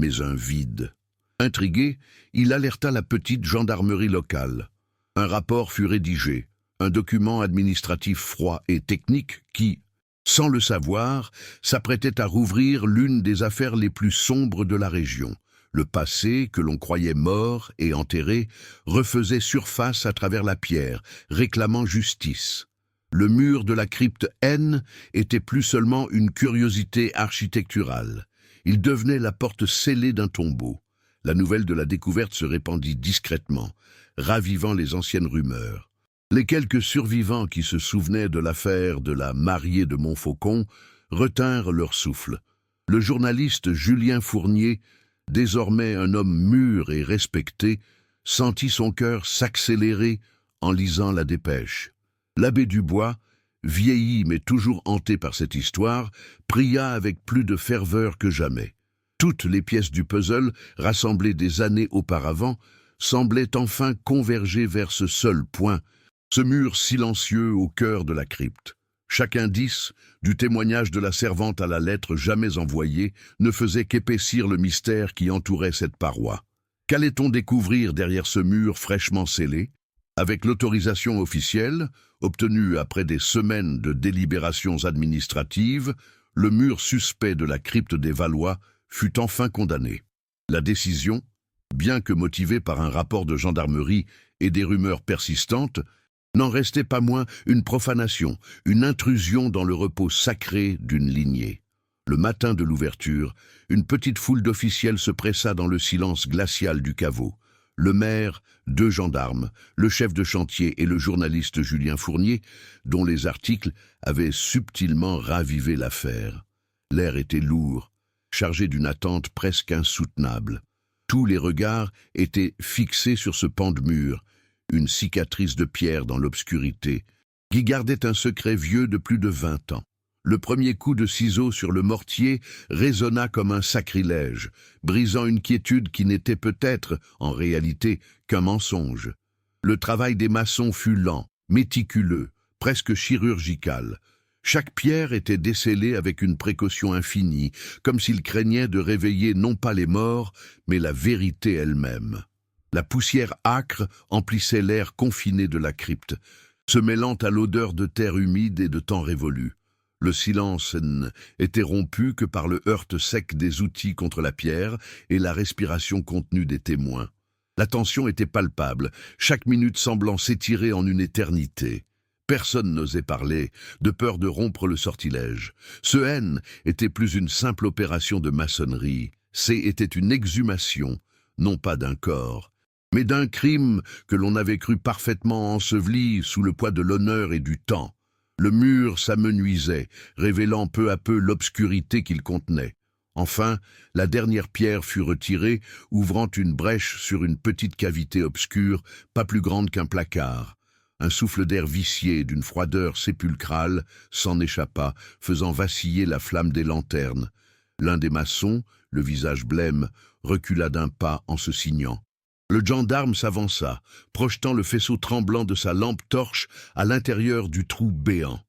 mais un vide. Intrigué, il alerta la petite gendarmerie locale. Un rapport fut rédigé, un document administratif froid et technique qui, sans le savoir, s'apprêtait à rouvrir l'une des affaires les plus sombres de la région. Le passé, que l'on croyait mort et enterré, refaisait surface à travers la pierre, réclamant justice. Le mur de la crypte N était plus seulement une curiosité architecturale. Il devenait la porte scellée d'un tombeau. La nouvelle de la découverte se répandit discrètement, ravivant les anciennes rumeurs. Les quelques survivants qui se souvenaient de l'affaire de la mariée de Montfaucon retinrent leur souffle. Le journaliste Julien Fournier, désormais un homme mûr et respecté, sentit son cœur s'accélérer en lisant la dépêche. L'abbé Dubois, vieilli mais toujours hanté par cette histoire, pria avec plus de ferveur que jamais. Toutes les pièces du puzzle, rassemblées des années auparavant, semblaient enfin converger vers ce seul point, ce mur silencieux au cœur de la crypte. Chaque indice, du témoignage de la servante à la lettre jamais envoyée, ne faisait qu'épaissir le mystère qui entourait cette paroi. Qu'allait-on découvrir derrière ce mur fraîchement scellé? Avec l'autorisation officielle, obtenue après des semaines de délibérations administratives, le mur suspect de la crypte des Valois fut enfin condamné. La décision, bien que motivée par un rapport de gendarmerie et des rumeurs persistantes, n'en restait pas moins une profanation, une intrusion dans le repos sacré d'une lignée. Le matin de l'ouverture, une petite foule d'officiels se pressa dans le silence glacial du caveau. Le maire, 2 gendarmes, le chef de chantier et le journaliste Julien Fournier, dont les articles avaient subtilement ravivé l'affaire. L'air était lourd, chargé d'une attente presque insoutenable. Tous les regards étaient fixés sur ce pan de mur, une cicatrice de pierre dans l'obscurité, qui gardait un secret vieux de plus de 20 ans. Le premier coup de ciseau sur le mortier résonna comme un sacrilège, brisant une quiétude qui n'était peut-être, en réalité, qu'un mensonge. Le travail des maçons fut lent, méticuleux, presque chirurgical. Chaque pierre était décellée avec une précaution infinie, comme s'ils craignaient de réveiller non pas les morts, mais la vérité elle-même. La poussière âcre emplissait l'air confiné de la crypte, se mêlant à l'odeur de terre humide et de temps révolu. Le silence était rompu que par le heurt sec des outils contre la pierre et la respiration contenue des témoins. La tension était palpable, chaque minute semblant s'étirer en une éternité. Personne n'osait parler, de peur de rompre le sortilège. Ce N était plus une simple opération de maçonnerie. C était une exhumation, non pas d'un corps, mais d'un crime que l'on avait cru parfaitement enseveli sous le poids de l'honneur et du temps. Le mur s'amenuisait, révélant peu à peu l'obscurité qu'il contenait. Enfin, la dernière pierre fut retirée, ouvrant une brèche sur une petite cavité obscure, pas plus grande qu'un placard. Un souffle d'air vicié, d'une froideur sépulcrale, s'en échappa, faisant vaciller la flamme des lanternes. L'un des maçons, le visage blême, recula d'un pas en se signant. Le gendarme s'avança, projetant le faisceau tremblant de sa lampe torche à l'intérieur du trou béant.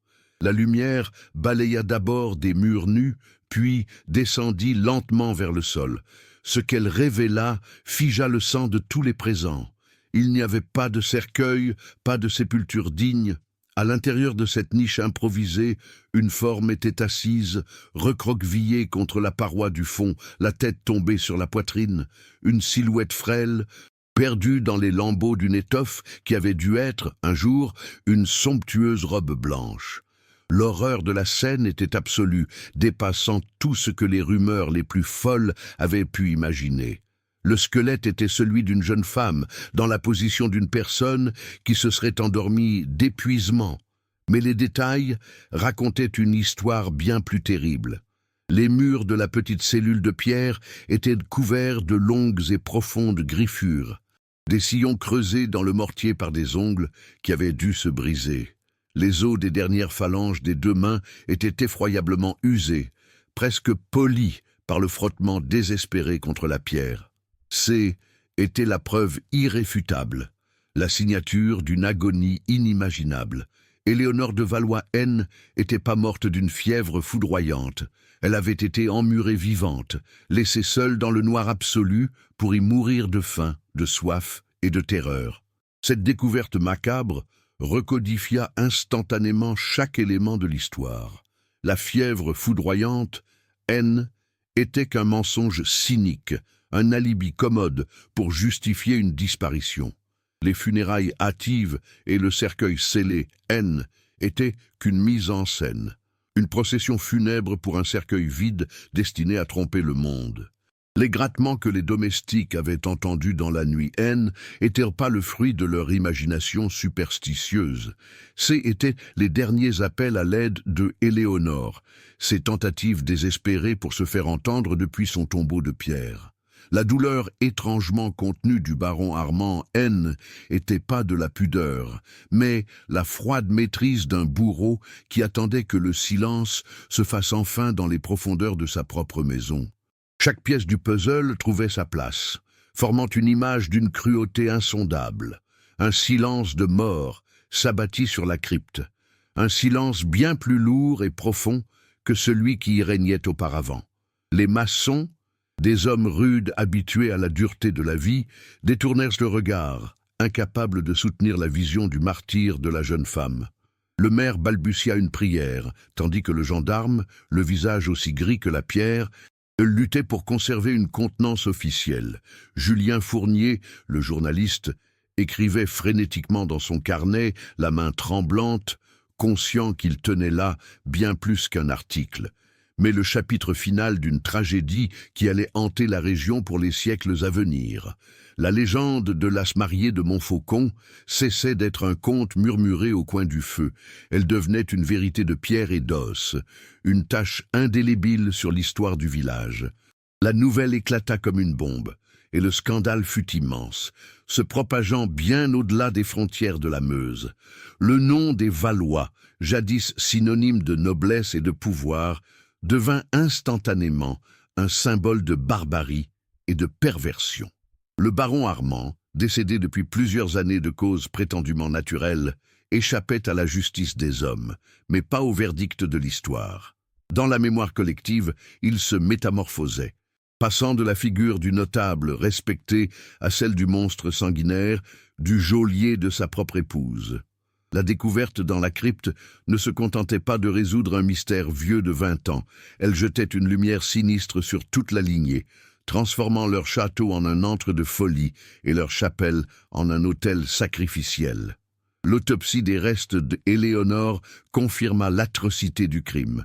La lumière balaya d'abord des murs nus, puis descendit lentement vers le sol. Ce qu'elle révéla figea le sang de tous les présents. Il n'y avait pas de cercueil, pas de sépulture digne. À l'intérieur de cette niche improvisée, une forme était assise, recroquevillée contre la paroi du fond, la tête tombée sur la poitrine, une silhouette frêle, perdue dans les lambeaux d'une étoffe qui avait dû être, un jour, une somptueuse robe blanche. L'horreur de la scène était absolue, dépassant tout ce que les rumeurs les plus folles avaient pu imaginer. Le squelette était celui d'une jeune femme, dans la position d'une personne qui se serait endormie d'épuisement. Mais les détails racontaient une histoire bien plus terrible. Les murs de la petite cellule de pierre étaient couverts de longues et profondes griffures, des sillons creusés dans le mortier par des ongles qui avaient dû se briser. Les os des dernières phalanges des deux mains étaient effroyablement usés, presque polis par le frottement désespéré contre la pierre. C était la preuve irréfutable, la signature d'une agonie inimaginable. Éléonore de Valois-N n'était pas morte d'une fièvre foudroyante. Elle avait été emmurée vivante, laissée seule dans le noir absolu pour y mourir de faim, de soif et de terreur. Cette découverte macabre recodifia instantanément chaque élément de l'histoire. La fièvre foudroyante, N, était qu'un mensonge cynique, un alibi commode pour justifier une disparition. Les funérailles hâtives et le cercueil scellé, N, étaient qu'une mise en scène, une procession funèbre pour un cercueil vide destiné à tromper le monde. Les grattements que les domestiques avaient entendus dans la nuit N n'étaient pas le fruit de leur imagination superstitieuse. C'étaient les derniers appels à l'aide de Éléonore, ses tentatives désespérées pour se faire entendre depuis son tombeau de pierre. La douleur étrangement contenue du baron Armand N n'était pas de la pudeur, mais la froide maîtrise d'un bourreau qui attendait que le silence se fasse enfin dans les profondeurs de sa propre maison. Chaque pièce du puzzle trouvait sa place, formant une image d'une cruauté insondable. Un silence de mort s'abattit sur la crypte, un silence bien plus lourd et profond que celui qui y régnait auparavant. Les maçons, des hommes rudes habitués à la dureté de la vie, détournèrent le regard, incapables de soutenir la vision du martyre de la jeune femme. Le maire balbutia une prière, tandis que le gendarme, le visage aussi gris que la pierre, luttait pour conserver une contenance officielle. Julien Fournier, le journaliste, écrivait frénétiquement dans son carnet, la main tremblante, conscient qu'il tenait là bien plus qu'un article, mais le chapitre final d'une tragédie qui allait hanter la région pour les siècles à venir. La légende de l'as marié de Montfaucon cessait d'être un conte murmuré au coin du feu. Elle devenait une vérité de pierre et d'os, une tache indélébile sur l'histoire du village. La nouvelle éclata comme une bombe. et le scandale fut immense, se propageant bien au-delà des frontières de la Meuse. Le nom des Valois, jadis synonyme de noblesse et de pouvoir, devint instantanément un symbole de barbarie et de perversion. Le baron Armand, décédé depuis plusieurs années de causes prétendument naturelles, échappait à la justice des hommes, mais pas au verdict de l'histoire. Dans la mémoire collective, il se métamorphosait, passant de la figure du notable respecté à celle du monstre sanguinaire, du geôlier de sa propre épouse. La découverte dans la crypte ne se contentait pas de résoudre un mystère vieux de 20 ans, elle jetait une lumière sinistre sur toute la lignée, transformant leur château en un antre de folie et leur chapelle en un autel sacrificiel. L'autopsie des restes d'Éléonore confirma l'atrocité du crime,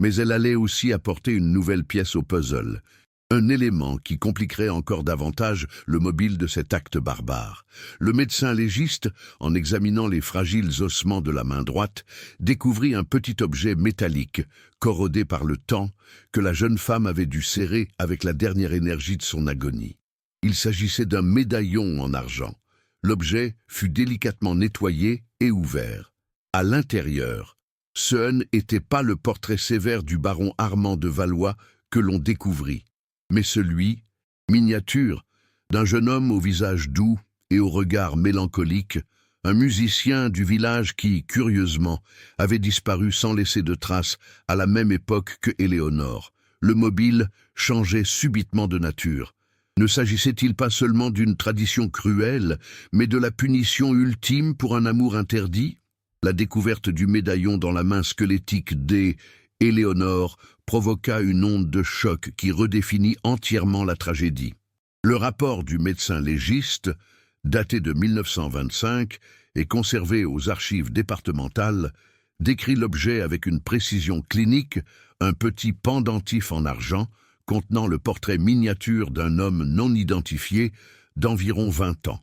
mais elle allait aussi apporter une nouvelle pièce au puzzle, un élément qui compliquerait encore davantage le mobile de cet acte barbare. Le médecin légiste, en examinant les fragiles ossements de la main droite, découvrit un petit objet métallique, corrodé par le temps, que la jeune femme avait dû serrer avec la dernière énergie de son agonie. Il s'agissait d'un médaillon en argent. L'objet fut délicatement nettoyé et ouvert. À l'intérieur, ce n'était pas le portrait sévère du baron Armand de Valois que l'on découvrit, mais celui, miniature, d'un jeune homme au visage doux et au regard mélancolique, un musicien du village qui, curieusement, avait disparu sans laisser de traces à la même époque que Éléonore. Le mobile changeait subitement de nature. Ne s'agissait-il pas seulement d'une tradition cruelle, mais de la punition ultime pour un amour interdit? La découverte du médaillon dans la main squelettique d'Éléonore provoqua une onde de choc qui redéfinit entièrement la tragédie. Le rapport du médecin légiste, daté de 1925 et conservé aux archives départementales, décrit l'objet avec une précision clinique, un petit pendentif en argent contenant le portrait miniature d'un homme non identifié d'environ 20 ans.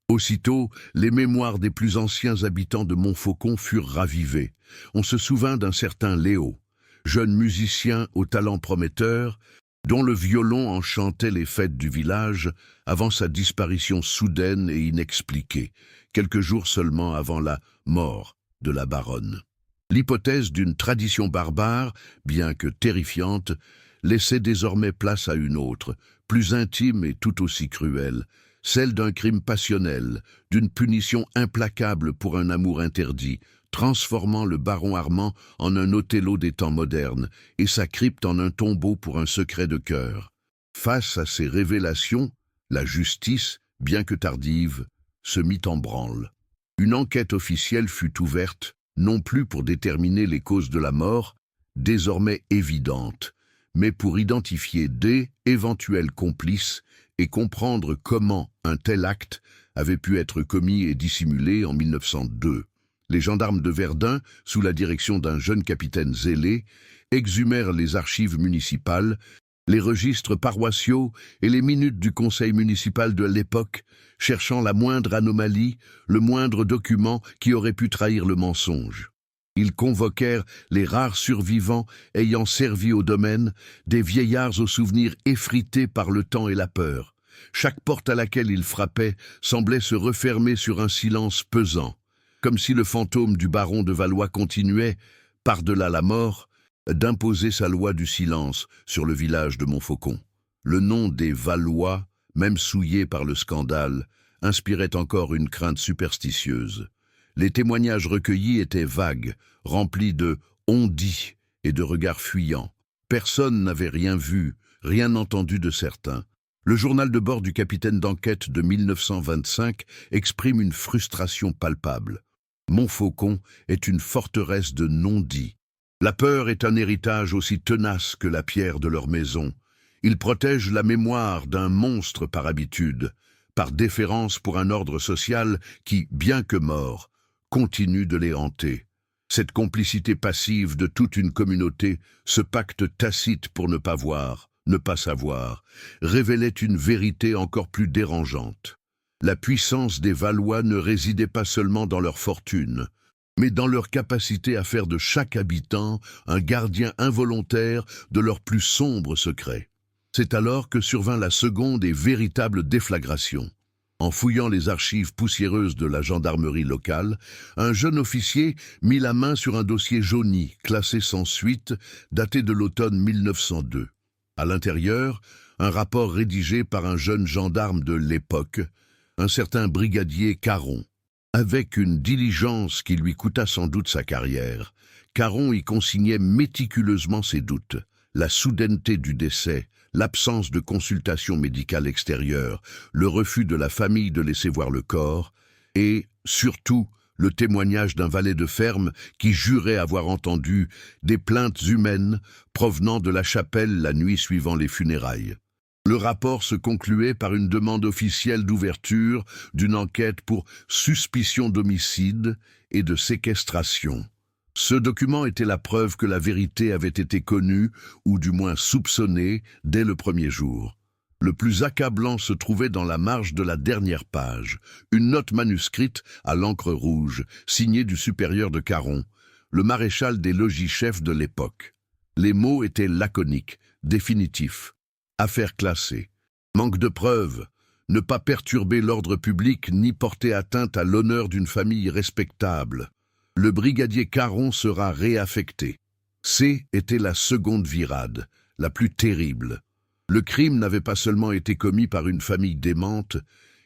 Aussitôt, les mémoires des plus anciens habitants de Montfaucon furent ravivées. On se souvint d'un certain Léo, jeune musicien au talent prometteur, dont le violon enchantait les fêtes du village avant sa disparition soudaine et inexpliquée, quelques jours seulement avant la mort de la baronne. L'hypothèse d'une tradition barbare, bien que terrifiante, laissait désormais place à une autre, plus intime et tout aussi cruelle, celle d'un crime passionnel, d'une punition implacable pour un amour interdit, transformant le baron Armand en un Othello des temps modernes et sa crypte en un tombeau pour un secret de cœur. Face à ces révélations, la justice, bien que tardive, se mit en branle. Une enquête officielle fut ouverte, non plus pour déterminer les causes de la mort, désormais évidentes, mais pour identifier d'éventuels complices et comprendre comment un tel acte avait pu être commis et dissimulé en 1902. Les gendarmes de Verdun, sous la direction d'un jeune capitaine zélé, exhumèrent les archives municipales, les registres paroissiaux et les minutes du conseil municipal de l'époque, cherchant la moindre anomalie, le moindre document qui aurait pu trahir le mensonge. Ils convoquèrent les rares survivants ayant servi au domaine, des vieillards aux souvenirs effrités par le temps et la peur. Chaque porte à laquelle ils frappaient semblait se refermer sur un silence pesant, comme si le fantôme du baron de Valois continuait, par-delà la mort, d'imposer sa loi du silence sur le village de Montfaucon. Le nom des Valois, même souillé par le scandale, inspirait encore une crainte superstitieuse. Les témoignages recueillis étaient vagues, remplis de « on dit » et de regards fuyants. Personne n'avait rien vu, rien entendu de certain. Le journal de bord du capitaine d'enquête de 1925 exprime une frustration palpable. Montfaucon est une forteresse de non-dits. La peur est un héritage aussi tenace que la pierre de leur maison. Il protège la mémoire d'un monstre par habitude, par déférence pour un ordre social qui, bien que mort, continue de les hanter. Cette complicité passive de toute une communauté, ce pacte tacite pour ne pas voir, ne pas savoir, révélait une vérité encore plus dérangeante. La puissance des Valois ne résidait pas seulement dans leur fortune, mais dans leur capacité à faire de chaque habitant un gardien involontaire de leurs plus sombres secrets. C'est alors que survint la seconde et véritable déflagration. En fouillant les archives poussiéreuses de la gendarmerie locale, un jeune officier mit la main sur un dossier jauni, classé sans suite, daté de l'automne 1902. À l'intérieur, un rapport rédigé par un jeune gendarme de l'époque, un certain brigadier Caron. Avec une diligence qui lui coûta sans doute sa carrière, Caron y consignait méticuleusement ses doutes, la soudaineté du décès, l'absence de consultation médicale extérieure, le refus de la famille de laisser voir le corps, et, surtout, le témoignage d'un valet de ferme qui jurait avoir entendu des plaintes humaines provenant de la chapelle la nuit suivant les funérailles. Le rapport se concluait par une demande officielle d'ouverture d'une enquête pour suspicion d'homicide et de séquestration. Ce document était la preuve que la vérité avait été connue, ou du moins soupçonnée, dès le premier jour. Le plus accablant se trouvait dans la marge de la dernière page, une note manuscrite à l'encre rouge, signée du supérieur de Caron, le maréchal des logis-chefs de l'époque. Les mots étaient laconiques, définitifs. Affaire classée. Manque de preuves. Ne pas perturber l'ordre public ni porter atteinte à l'honneur d'une famille respectable. Le brigadier Caron sera réaffecté. Était la seconde virade, la plus terrible. Le crime n'avait pas seulement été commis par une famille démente,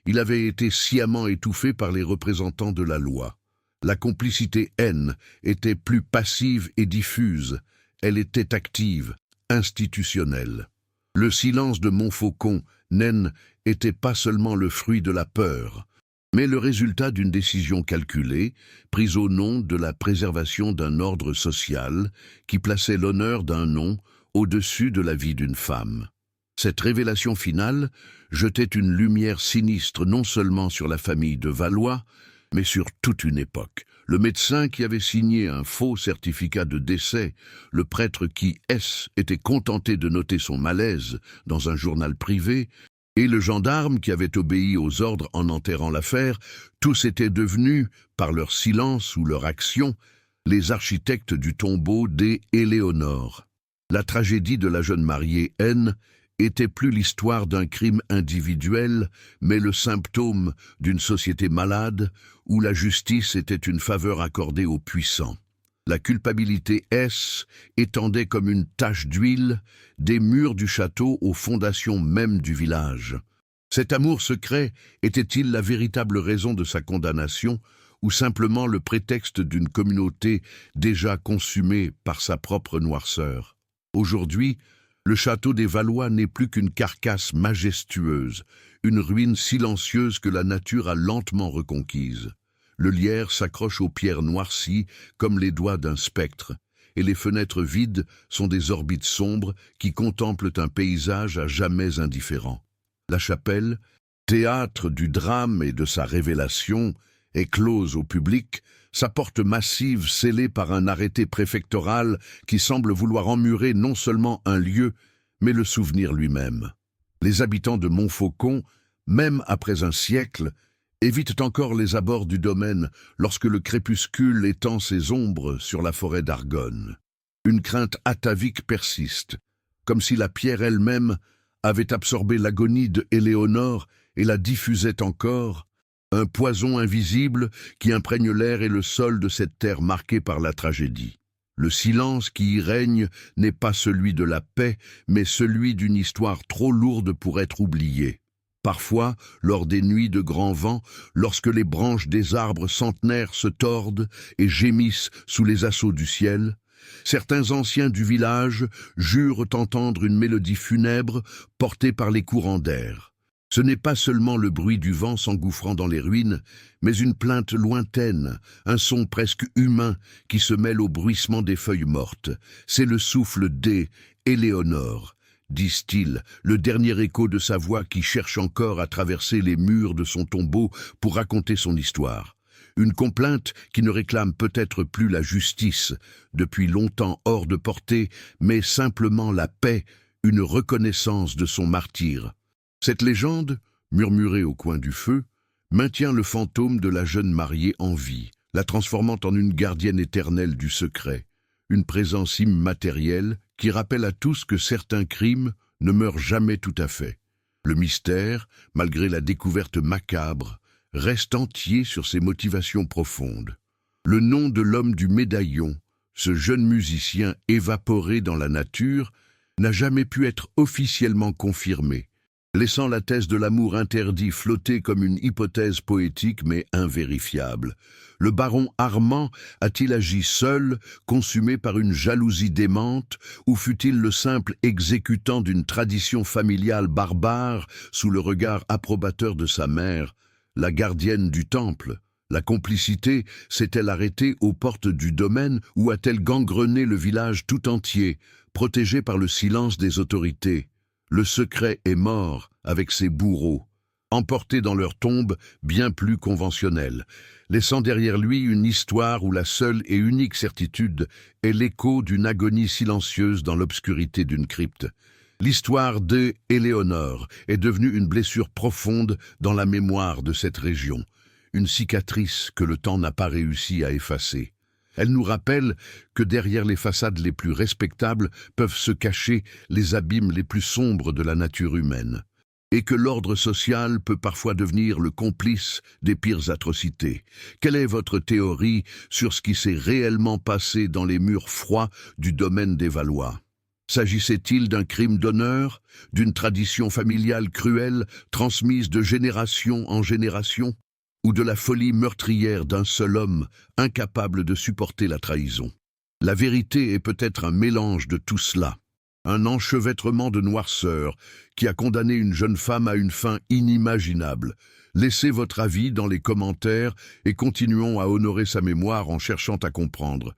il avait été sciemment étouffé par les représentants de la loi. La complicité haine était plus passive et diffuse, elle était active, institutionnelle. Le silence de Montfaucon, naine, était pas seulement le fruit de la peur, mais le résultat d'une décision calculée, prise au nom de la préservation d'un ordre social qui plaçait l'honneur d'un nom au-dessus de la vie d'une femme. Cette révélation finale jetait une lumière sinistre non seulement sur la famille de Valois, mais sur toute une époque. Le médecin qui avait signé un faux certificat de décès, le prêtre qui, était contenté de noter son malaise dans un journal privé, et le gendarme qui avait obéi aux ordres en enterrant l'affaire, tous étaient devenus, par leur silence ou leur action, les architectes du tombeau d'Éléonore. La tragédie de la jeune mariée N était plus l'histoire d'un crime individuel, mais le symptôme d'une société malade où la justice était une faveur accordée aux puissants. La culpabilité étendait comme une tache d'huile des murs du château aux fondations même du village. Cet amour secret était-il la véritable raison de sa condamnation ou simplement le prétexte d'une communauté déjà consumée par sa propre noirceur? Aujourd'hui, le château des Valois n'est plus qu'une carcasse majestueuse, une ruine silencieuse que la nature a lentement reconquise. Le lierre s'accroche aux pierres noircies comme les doigts d'un spectre, et les fenêtres vides sont des orbites sombres qui contemplent un paysage à jamais indifférent. La chapelle, théâtre du drame et de sa révélation, est close au public, sa porte massive scellée par un arrêté préfectoral qui semble vouloir emmurer non seulement un lieu, mais le souvenir lui-même. Les habitants de Montfaucon, même après un siècle, évitent encore les abords du domaine lorsque le crépuscule étend ses ombres sur la forêt d'Argonne. Une crainte atavique persiste, comme si la pierre elle-même avait absorbé l'agonie de Éléonore et la diffusait encore, un poison invisible qui imprègne l'air et le sol de cette terre marquée par la tragédie. Le silence qui y règne n'est pas celui de la paix, mais celui d'une histoire trop lourde pour être oubliée. Parfois, lors des nuits de grand vent, lorsque les branches des arbres centenaires se tordent et gémissent sous les assauts du ciel, certains anciens du village jurent entendre une mélodie funèbre portée par les courants d'air. Ce n'est pas seulement le bruit du vent s'engouffrant dans les ruines, mais une plainte lointaine, un son presque humain qui se mêle au bruissement des feuilles mortes. C'est le souffle d'Éléonore, disent-ils, le dernier écho de sa voix qui cherche encore à traverser les murs de son tombeau pour raconter son histoire. Une complainte qui ne réclame peut-être plus la justice, depuis longtemps hors de portée, mais simplement la paix, une reconnaissance de son martyre. Cette légende, murmurée au coin du feu, maintient le fantôme de la jeune mariée en vie, la transformant en une gardienne éternelle du secret, une présence immatérielle qui rappelle à tous que certains crimes ne meurt jamais tout à fait. Le mystère, malgré la découverte macabre, reste entier sur ses motivations profondes. Le nom de l'homme du médaillon, ce jeune musicien évaporé dans la nature, n'a jamais pu être officiellement confirmé, laissant la thèse de l'amour interdit flotter comme une hypothèse poétique mais invérifiable. Le baron Armand a-t-il agi seul, consumé par une jalousie démente, ou fut-il le simple exécutant d'une tradition familiale barbare sous le regard approbateur de sa mère, la gardienne du temple? La complicité s'est-elle arrêtée aux portes du domaine ou a-t-elle gangrené le village tout entier, protégé par le silence des autorités? Le secret est mort avec ses bourreaux, emportés dans leur tombe bien plus conventionnelle, laissant derrière lui une histoire où la seule et unique certitude est l'écho d'une agonie silencieuse dans l'obscurité d'une crypte. L'histoire d'Éléonore est devenue une blessure profonde dans la mémoire de cette région, une cicatrice que le temps n'a pas réussi à effacer. Elle nous rappelle que derrière les façades les plus respectables peuvent se cacher les abîmes les plus sombres de la nature humaine, et que l'ordre social peut parfois devenir le complice des pires atrocités. Quelle est votre théorie sur ce qui s'est réellement passé dans les murs froids du domaine des Valois? S'agissait-il d'un crime d'honneur, d'une tradition familiale cruelle transmise de génération en génération, ou de la folie meurtrière d'un seul homme, incapable de supporter la trahison? La vérité est peut-être un mélange de tout cela, un enchevêtrement de noirceur qui a condamné une jeune femme à une fin inimaginable. Laissez votre avis dans les commentaires et continuons à honorer sa mémoire en cherchant à comprendre.